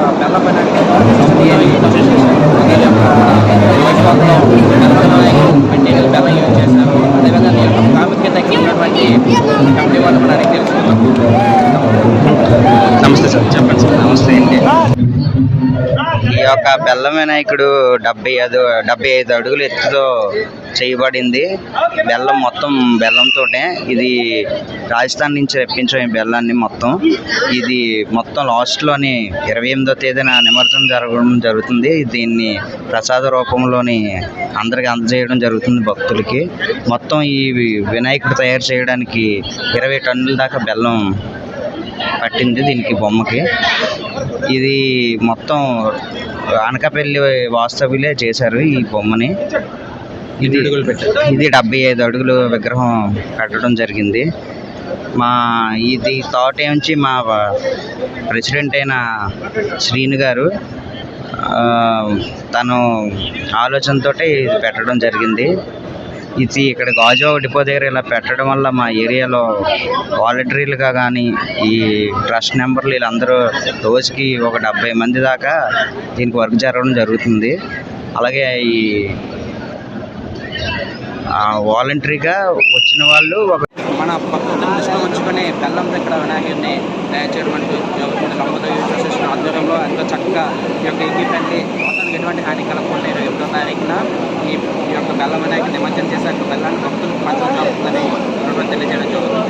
యొక్క బెల్ల వినాయకుడు పెట్టి బెల్లం యూజ్ చేస్తారు. అదేవిధంగా ఈ యొక్క ప్రాముఖ్యత ఇక్కడ ఉన్నటువంటి కంపెనీ వాళ్ళు కూడా అడిగి తెలుసుకుందాం. నమస్తే సార్, చెప్పండి సార్. నమస్తే అండి. ఈ యొక్క బెల్లం వినాయకుడు 75 అడుగులు ఎత్తుతో చేయబడింది. బెల్లం మొత్తం బెల్లంతోటే. ఇది రాజస్థాన్ నుంచి రప్పించాం ఈ బెల్లాన్ని మొత్తం. ఇది మొత్తం లాస్ట్లోని 28వ తేదీన నిమజ్జనం జరగడం జరుగుతుంది. దీన్ని ప్రసాద రూపంలోని అందరికి అందజేయడం జరుగుతుంది భక్తులకి. మొత్తం ఈ వినాయకుడు తయారు చేయడానికి 20 టన్నుల దాకా బెల్లం పట్టింది దీనికి బొమ్మకి. ఇది మొత్తం అనకాపల్లి వాస్తవ్యులే చేశారు ఈ బొమ్మని. ఇది 75 అడుగులు విగ్రహం కట్టడం జరిగింది. ఇది థాట్ ఏమించి మా ప్రెసిడెంట్ అయిన శ్రీను గారు తను ఆలోచనతో ఇది పెట్టడం జరిగింది. ఇది ఇక్కడ గాజువా డిపో దగ్గర ఇలా పెట్టడం వల్ల మా ఏరియాలో వాలంటీర్లుగా కానీ ఈ ట్రస్ట్ మెంబర్లు వీళ్ళందరూ రోజుకి ఒక 70 మంది దాకా దీనికి వర్క్ జరగడం జరుగుతుంది. అలాగే ఈ వాలంటరీగా వచ్చిన వాళ్ళు మన భక్తులను దృష్టిలో ఉంచుకొని బెల్లంతో ఇక్కడ వినాయకుడిని తయారు చేయడం అంటూ లంబోదయ అసోసియేషన్ ఆధ్వర్యంలో ఎంతో చక్కగా ఈ యొక్క ఎక్విప్మెంట్ని మొత్తానికి ఎటువంటి హాని కలగకుండా 21వ తారీఖున ఈ యొక్క బెల్లం వినాయకుడిని నిమజ్జనం చేశాక బెల్లాన్ని భక్తులకు పంచడం జరుగుతుందని తెలియజేయడం జరుగుతుంది.